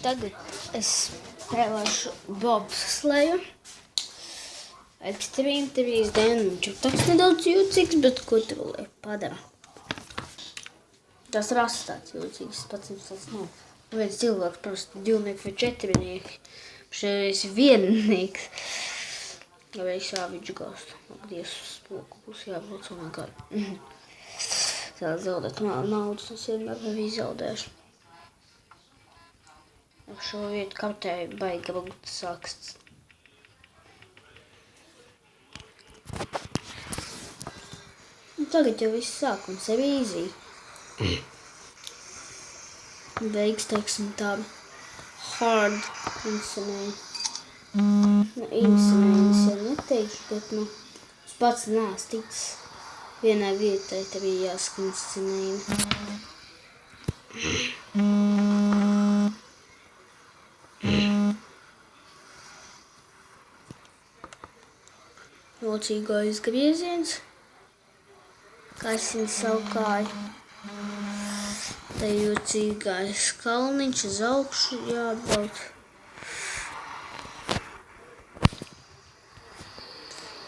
Tagad es spēlēšu bobsleju. Extreme 3D. Viņš ir tāds nedaudz jūtīgs, bet ko tu vēl padara? Tas rasts tāds jūtīgs, pats tāds nav. Viens cilvēks, parasti 2 vai 4. Šeit viennieks. Vai viņš gāst. Dievs, spoku būs jābrauc un nekādi. Tā zaudēt naudas, tas vienmēr bija zaudējuši. Ap šo vietu kartē baigi lūgt saksts. Tagad jau viss sākums ir easy. Beigas, teiksim, tāda hard insane. Insane neteikšu, bet, es pats neesmu ticis vienai vietai, te bija jāsaka insane. Locīgais grieziens. Kaisina savu kāju. Te jocīgais kalniņš uz augšu jāatbrauc.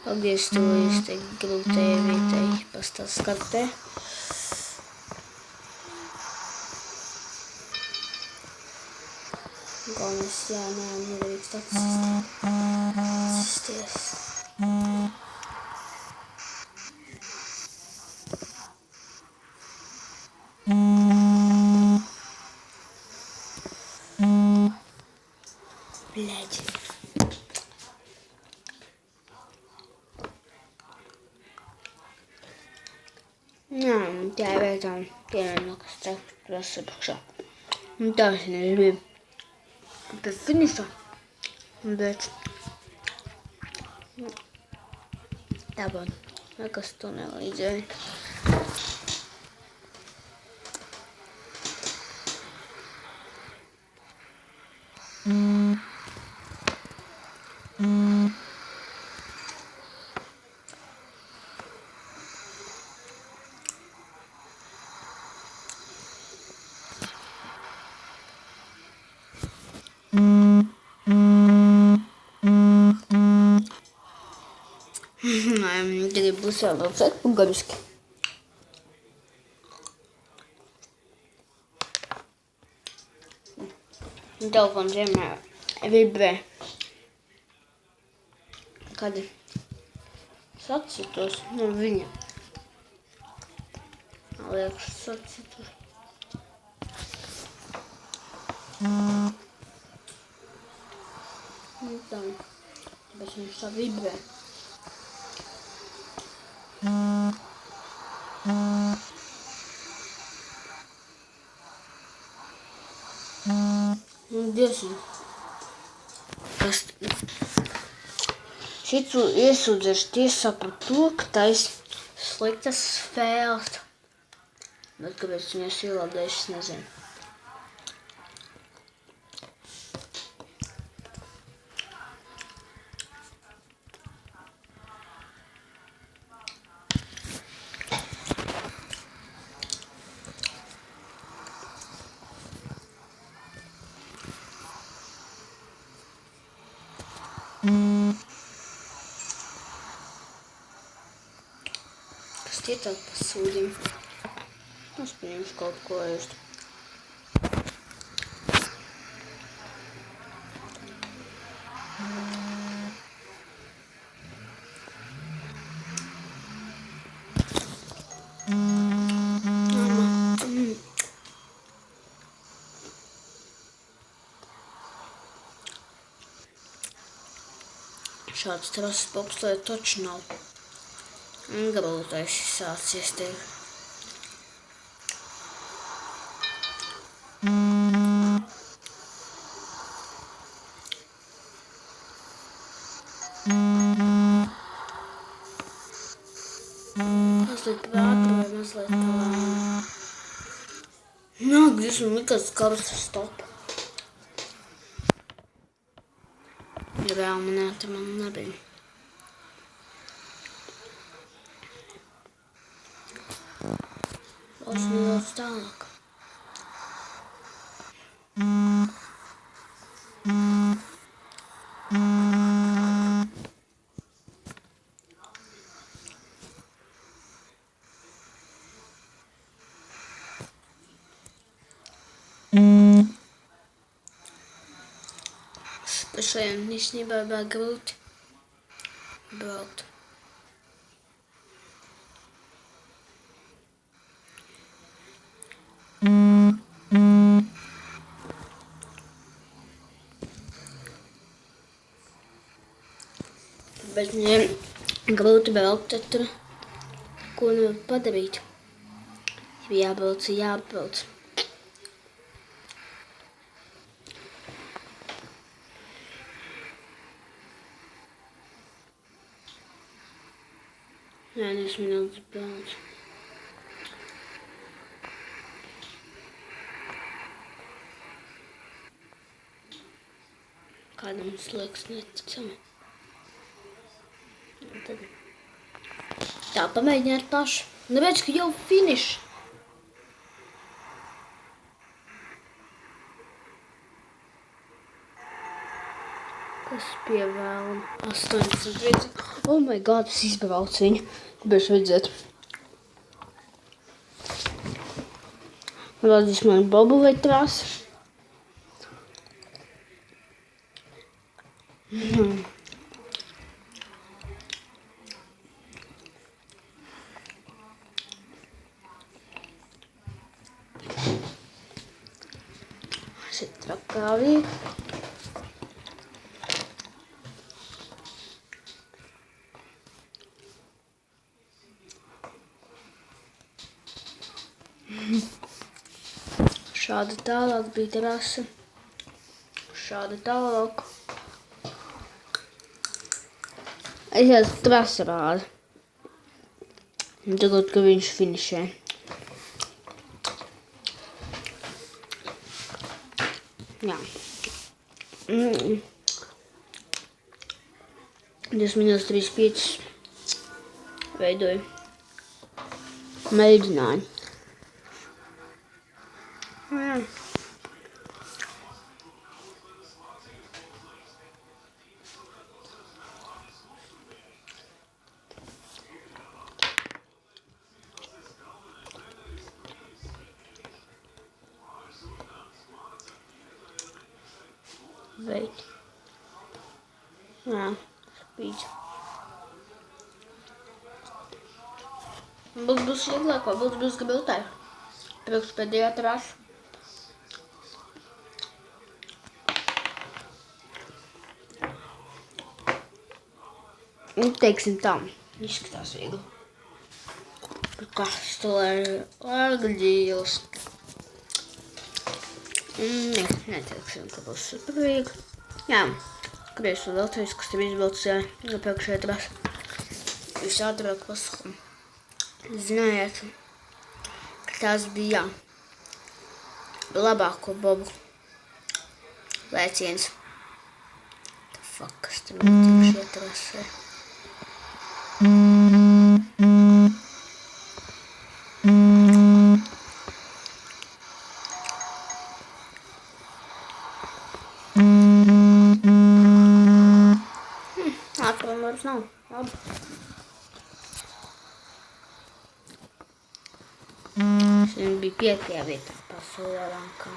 Atgriestoties te grūtajai vietai pastās kartē. Galvenais nedrīkst atsisties. Блядь. Tā ir vietā pievienokas prasa priekšā. Tā es nezinu pie finiša, bet tāpat nekas to nelīdzēja. Tagad būs jābrauc atpakaļiski. Telefons vienmēr vibrē. Kad es atsitos no viņa. Liekas, es atsitos. Tā, tāpēc viņš tā vibrē. Dievs, kas šitu iesūdzēšu tiesā par to, ka taisa sliktas spēles. Bet kāpēc viņas ielādējuši, es nezinu. Kas tie tādi pa sūdiem? Es paņemšu kaut ko ēst. Šāds trases bobslēja taču nav. Gabaltais sācies tev. Mazliet prāta vai mazliet tā. Nāk, visam likās karsta stop. Reāli man nebija. Daudz tālāk. Šajam īstenībā vēl grūti braukt. Bet viņiem grūti braukt, tad tur ko nevar padarīt. Ja jābrauc. Jā, 2 minūtes brauc. Kādam liekas neticami. Tad tā, pamēģināt pašu. Neredz, ka jau finišs. Kas pievēlam? 18. Oh my god, es izbraucu viņu. Gribēšu redzēt. Rādīs man bobu vai trasi. Šeit trakāvīgi. Šāda tālāk bija trasa. Šāda tālāk. Es jau trasa rāda. Tagad, ka viņš finišē. Jā. 10 minūtes 35 veidoju mēģinājumu. Jā. Wait. Jā, spīd. Būs vieglāk, vai būs grūtāk. Priekšpēdējā trasa. Teiksim tā, izskatās viegli. Kas to ārgļījos. Neteiksim, ka būs super viegli. Jā, griežu Latvijas, kas tev izbrauc iepriekšējā trasa. Jūs ātrāk pasaku. Zinājāt, ka tās bija labāko bobu lēciens. The fuck, kas tev iepriekšējā trasē? Ātrum vairs nav. Labi. Šim bija 5. vietā pasaulē rankā.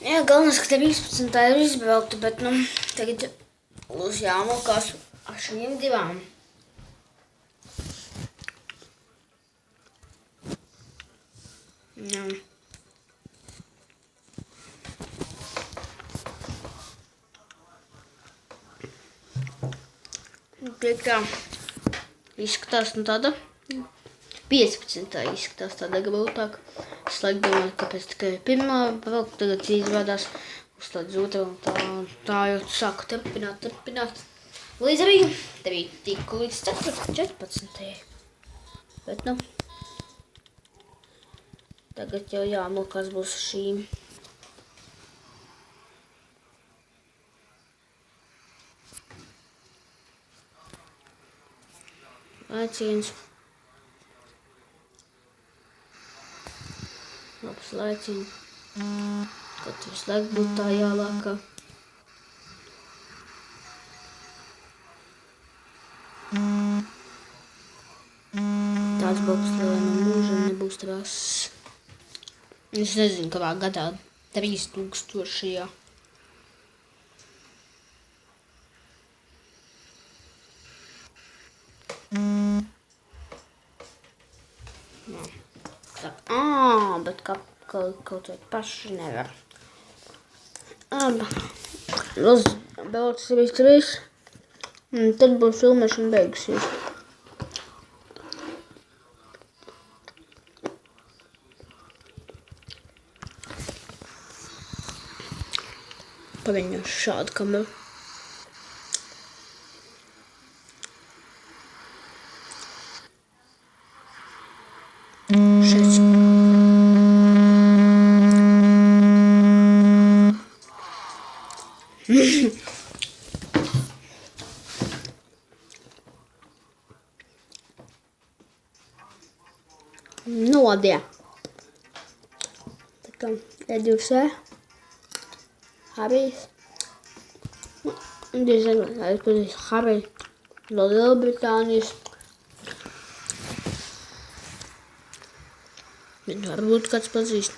Jā, galvenais, ka te 15. ir izbraukta, bet, tagad uz jāmokās ar šiem 2. Jā. Piekā izskatās tāda 15. izskatās tāda grūtāk. Es laik domāju, kāpēc tikai 1. braukt, tagad izrādās uzstādes 2. un tā jau sāku turpināt. Līdz arī tiku līdz 14. Bet, tagad jau jāmokās būs šīm. Laiciens. Labs laiciens. Kaut visu laiku būtu tā jālākā. Tāds boks, lai man mūžam nebūs trases. Es nezinu, kādā gadā 3000. Bet kaut vai paši nevar. Vēl 3. Tad būs filmēšana beigusies. Pagaidām šādu kameru. Šeit. Nåde. Така, еди все. Харис. Дизайн, Харис. No Lielbritānijas. Varbūt kāds pazīst.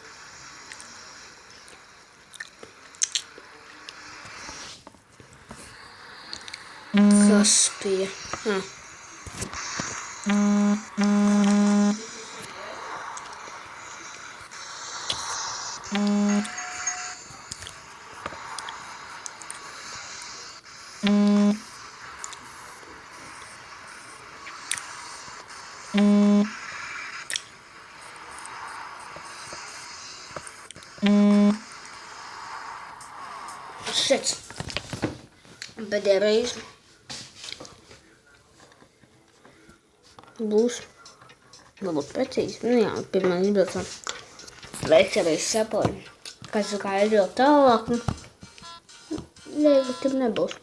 Kaspija. Šeit. Pēdējā reize būs varbūt precīzi. Nu jā, pirmā izbraucam. Veicerēs sapoļu. Kas kā ir jau tālāk. Liegi, tur nebūs.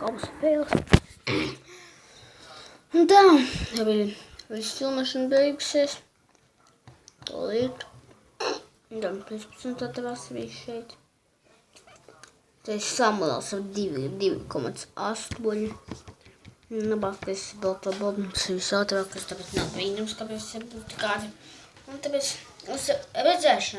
Kāpēc spēles? Un tā, viss filmēšana beigusies. Tolīt. Un tā, 15. tavās bija šeit. Tā ir samulās ar 2,8. Labākais vēl to bobnums visātrākais, tāpēc nav brīnums, kāpēc būtu kādi. Un tāpēc uz redzēšanu.